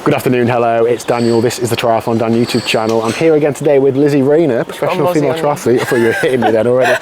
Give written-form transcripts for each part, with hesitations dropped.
Good afternoon, hello, it's Daniel. This is the TriathlonDan YouTube channel. I'm here again today with Lizzie Rayner, professional female triathlete. I thought you were hitting me then already.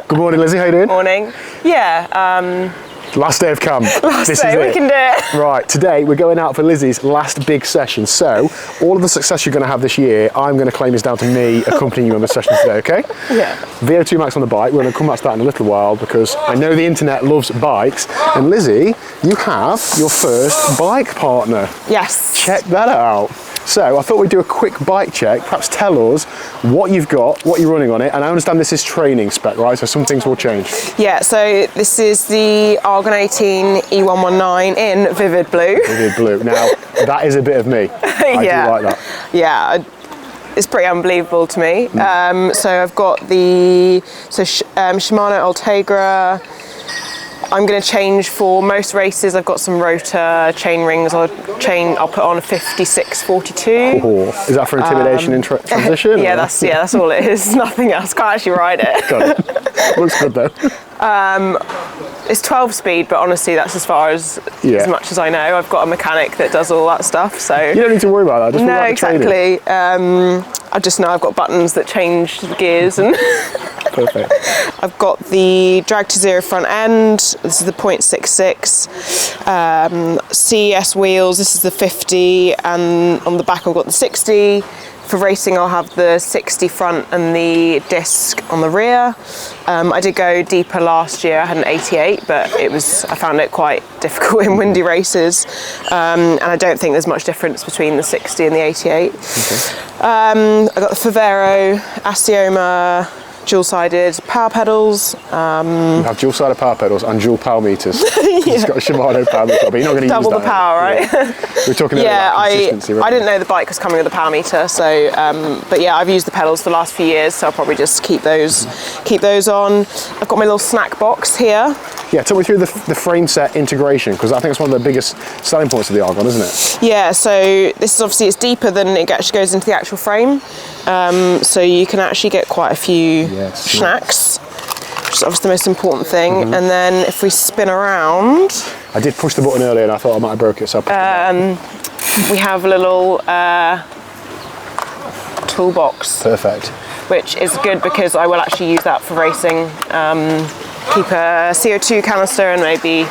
Good morning, Lizzie, how you doing? Morning. Yeah. Last day of camp. Last day, we can do it. Right, today we're going out for Lizzie's last big session. So, all of the success you're going to have this year, I'm going to claim is down to me accompanying you on the session today, okay? Yeah. Vo2 Max on the bike. We're going to come back to that in a little while because I know the internet loves bikes. And Lizzie, you have your first bike partner. Yes. Check that out. So I thought we'd do a quick bike check, perhaps tell us what you've got, what you're running on it, and I understand this is training spec, right? So some things will change. Yeah, so this is the Argon 18 E119 in Vivid Blue. Vivid Blue. Now, that is a bit of me. I do like that. Yeah, it's pretty unbelievable to me. So I've got the Shimano Ultegra. I'm going to change for most races. I've got some rotor chain rings. I'll put on a 56-42. Oh, is that for intimidation in transition? Yeah, that's all it is. Nothing else. Can't actually ride it. Got it. Looks good though. It's 12 speed, but honestly, that's as far as much as I know. I've got a mechanic that does all that stuff, so you don't need to worry about that. Just no, exactly. I just know I've got buttons that change the gears and. Perfect. I've got the Drag to Zero front end. This is the 0.66. CES wheels. This is the 50, and on the back I've got the 60. For racing, I'll have the 60 front and the disc on the rear. I did go deeper last year. I had an 88, but I found it quite difficult in windy races. And I don't think there's much difference between the 60 and the 88. Okay. I got the Favero Asioma dual-sided power pedals. You have dual-sided power pedals and dual power meters. It's got a Shimano power meter, but you're not going to use that. Double the power, right? Yeah. We're talking about consistency, right? I didn't know the bike was coming with a power meter, so but yeah, I've used the pedals for the last few years, so I'll probably just keep those on. I've got my little snack box here. Yeah, talk me through the frame set integration, because I think it's one of the biggest selling points of the Argon, isn't it? Yeah, so this is obviously it's deeper than it actually goes into the actual frame, so you can actually get quite a few snacks, which is obviously the most important thing. And then if we spin around, I did push the button earlier and I thought I might have broke it, so we have a little toolbox. Perfect. Which is good because I will actually use that for racing. Keep a CO2 canister and maybe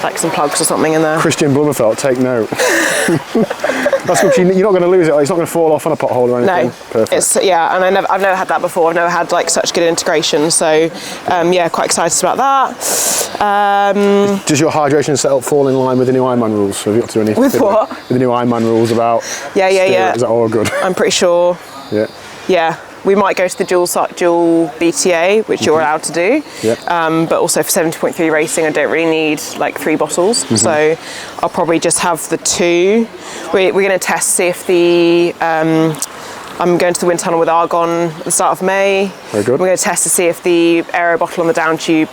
like some plugs or something in there. Christian Blumenfeld, take note. That's good. You're not going to lose it. It's not going to fall off on a pothole or anything. No, perfect. And I've never had that before. I've never had like such good integration. So quite excited about that. Does your hydration setup fall in line with the new Ironman rules? Have you got to do anything with what? With the new Ironman rules about? Yeah. Is that all good? I'm pretty sure. Yeah. Yeah. We might go to the dual BTA, which you're allowed to do, but also for 70.3 racing, I don't really need like 3 bottles, so I'll probably just have the 2. We're going to test, see if the I'm going to the wind tunnel with Argon at the start of May. Very good. We're going to test to see if the aero bottle on the down tube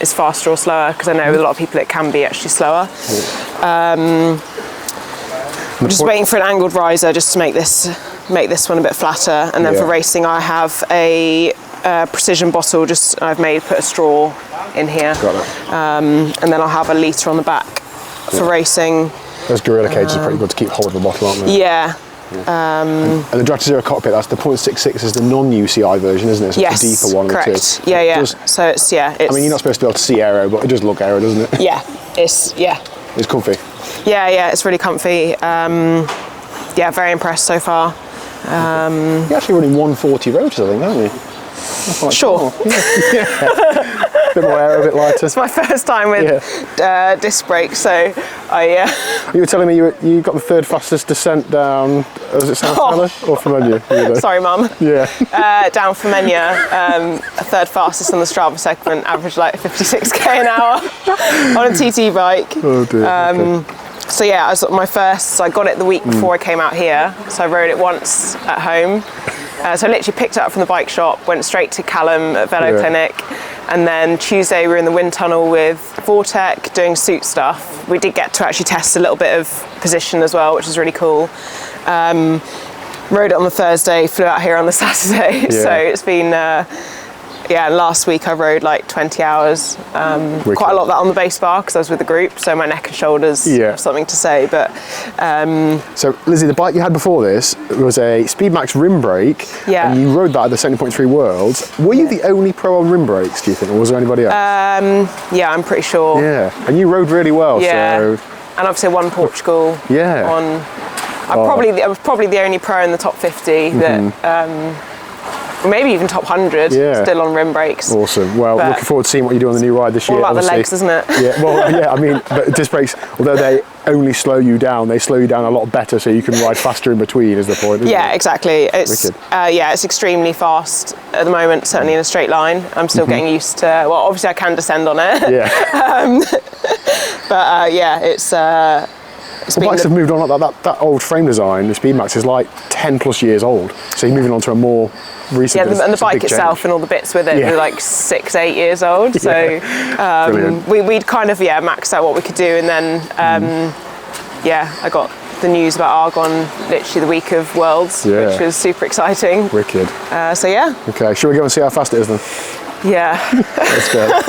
is faster or slower, because I know with a lot of people it can be actually slower. I'm just waiting for an angled riser just to make this one a bit flatter, and then for racing I have a precision bottle. I've put a straw in here. Got it. And then I'll have a litre on the back for racing. Those gorilla cages are pretty good to keep hold of the bottle, aren't they? Yeah. And the Drag to Zero cockpit, that's the 0.66 is the non-UCI version, isn't it? So it's a deeper one. Correct. So it's I mean, you're not supposed to be able to see aero, but it does look aero, doesn't it? Yeah. It's comfy. Yeah, it's really comfy. Very impressed so far. You're actually running 140 rotors, I think, aren't you? Sure. A bit more aero, a bit lighter. It's my first time with disc brakes, so You were telling me you got the 3rd fastest descent down, was it San Stella or Femenia? Sorry, Mum. Yeah. Down Femenia, 3rd fastest on the Strava segment, average like 56k an hour on a TT bike. Oh dear. So yeah, so I got it the week before I came out here, so I rode it once at home. So I literally picked it up from the bike shop, went straight to Callum at Velo Clinic, and then Tuesday we were in the wind tunnel with Vortec doing suit stuff. We did get to actually test a little bit of position as well, which was really cool. Rode it on the Thursday, flew out here on the Saturday, so it's been yeah, last week I rode like 20 hours. Quite a lot of that on the base bar because I was with the group, so my neck and shoulders have something to say. But so Lizzie, the bike you had before this was a Speedmax rim brake, and you rode that at the 70.3 Worlds. Were you the only pro on rim brakes, do you think, or was there anybody else? Yeah, I'm pretty sure. Yeah, and you rode really well. Yeah, so. and obviously I won Portugal. Yeah. I was probably the only pro in the top 50 that. Maybe even top 100, still on rim brakes. Awesome. Well, looking forward to seeing what you do on the new ride this year. All about the legs, isn't it? Yeah, well, yeah, I mean, but disc brakes, although they only slow you down, they slow you down a lot better so you can ride faster in between, is the point, isn't it? Exactly. It's it's extremely fast at the moment, certainly in a straight line. I'm still getting used to, well, obviously I can descend on it. Yeah. It's bikes have moved on. That old frame design, the Speedmax, is like 10 plus years old. So you're moving on to a more recent. Yeah, and the bike itself and all the bits with it were like 6-8 years old. So we'd kind of maxed out what we could do, and then I got the news about Argon literally the week of Worlds, which was super exciting. Wicked. Okay, shall we go and see how fast it is then? Yeah. Let's go.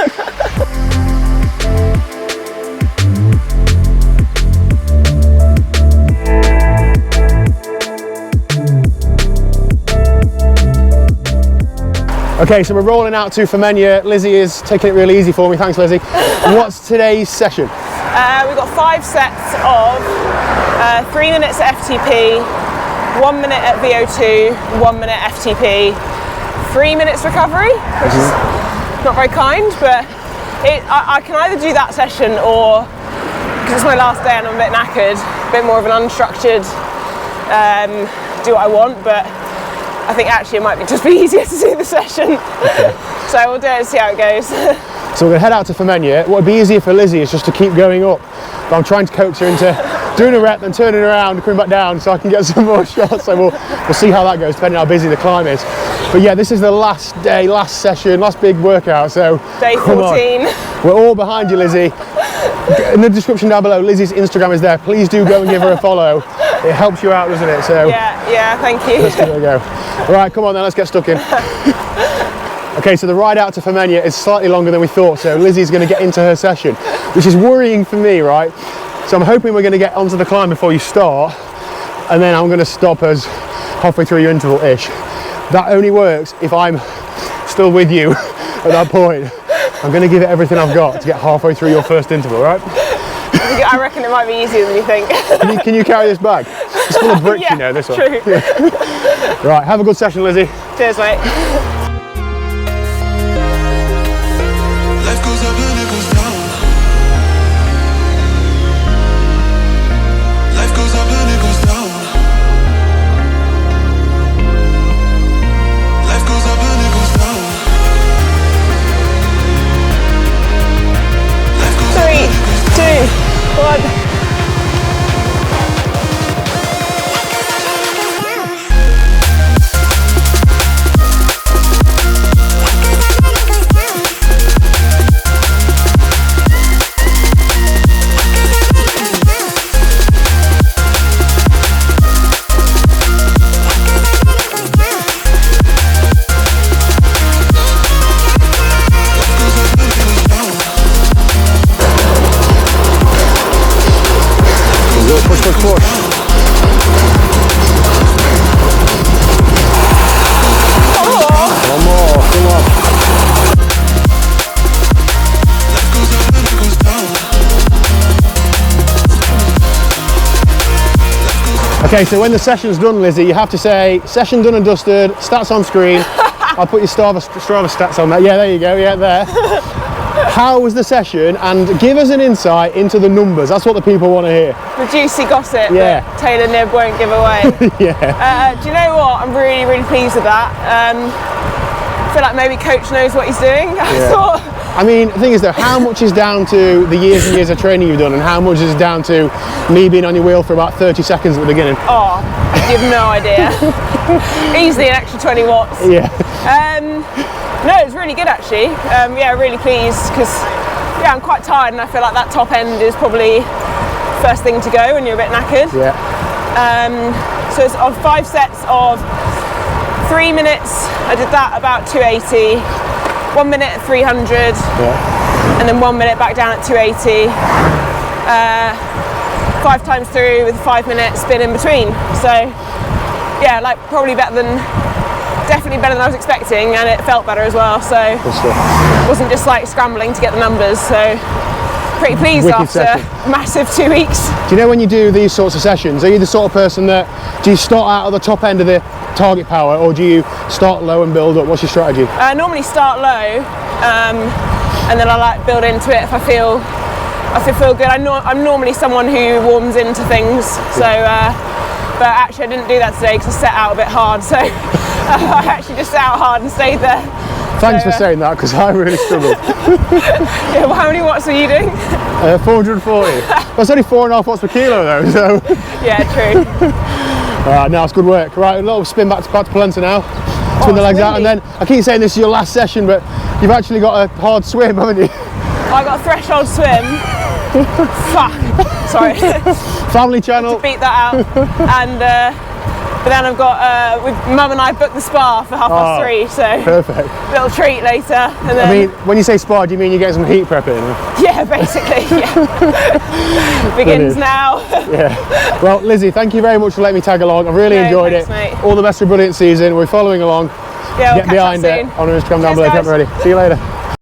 Okay, so we're rolling out to Femenia. Lizzie is taking it really easy for me. Thanks, Lizzie. What's today's session? We've got 5 sets of 3 minutes at FTP, 1 minute at Vo2, 1 minute FTP, 3 minutes recovery, which is not very kind, but I can either do that session or, because it's my last day and I'm a bit knackered, a bit more of an unstructured, do what I want, but I think actually it might just be easier to do the session. So we'll do it and see how it goes. So we're going to head out to Femenia. What would be easier for Lizzie is just to keep going up. But I'm trying to coax her into doing a rep and turning around and coming back down so I can get some more shots. So we'll see how that goes, depending on how busy the climb is. But yeah, this is the last day, last session, last big workout. So day 14. We're all behind you, Lizzie. In the description down below, Lizzie's Instagram is there. Please do go and give her a follow. It helps you out, doesn't it? So yeah, thank you. Let's give it a go. All right, come on then, let's get stuck in. Okay, so the ride out to Femenia is slightly longer than we thought, so Lizzie's going to get into her session, which is worrying for me, right? So I'm hoping we're going to get onto the climb before you start, and then I'm going to stop us halfway through your interval-ish. That only works if I'm still with you at that point. I'm going to give it everything I've got to get halfway through your first interval, right? I reckon it might be easier than you think. Can you carry this bag? It's full of bricks, you know, this one. True. Right, have a good session, Lizzie. Cheers, mate. Life goes up and it goes down. Life goes up and it goes down. Life goes up and it goes down. Life goes up and it goes down. 3, 2, 1. Okay, so when the session's done, Lizzie, you have to say, session done and dusted, stats on screen. I'll put your Strava stats on there. Yeah, there you go, yeah, there. How was the session? And give us an insight into the numbers. That's what the people want to hear. The juicy gossip that Taylor Nib won't give away. Yeah. Do you know what? I'm really, really pleased with that. I feel like maybe coach knows what he's doing. I mean, the thing is though, how much is down to the years and years of training you've done, and how much is down to me being on your wheel for about 30 seconds at the beginning? Oh, you have no idea. Easily an extra 20 watts. Yeah. No, it was really good actually. Yeah, really pleased because I'm quite tired and I feel like that top end is probably first thing to go when you're a bit knackered. Yeah. So it's on 5 sets of 3 minutes. I did that about 280. 1 minute at 300, Yeah. and then 1 minute back down at 280. 5 times through with a 5-minute spin in between. So yeah, like probably definitely better than I was expecting, and it felt better as well. So it wasn't just like scrambling to get the numbers. So pretty pleased Wicked after session. a massive 2 weeks. Do you know when you do these sorts of sessions, are you the sort of person that, do you start out at the top end of the target power, or do you start low and build up? What's your strategy? I normally start low, and then I like build into it if I feel good. I'm normally someone who warms into things, so but actually I didn't do that today because I set out a bit hard, so I actually just set out hard and stayed there. Thanks for saying that, because I really struggled. Yeah, well, how many watts were you doing? 440. That's only 4.5 watts per kilo though, so. Yeah, true. No, it's good work. Right, a little spin back to polenta now. Spin the legs out, and then I keep saying this is your last session, but you've actually got a hard swim, haven't you? I got a threshold swim. Fuck. Sorry. Family channel. To beat that out, and but then I've got with Mum and I booked the spa for 3:30, so perfect. Little treat later. And then, I mean, when you say spa, do you mean you get some heat prep in? Yeah, basically. Yeah. Begins now. Yeah. Well, Lizzie, thank you very much for letting me tag along. I've really enjoyed thanks, it. Mate. All the best for a brilliant season. We're following along. Yeah, we'll Get behind it on Instagram down below if you're not ready. See you later.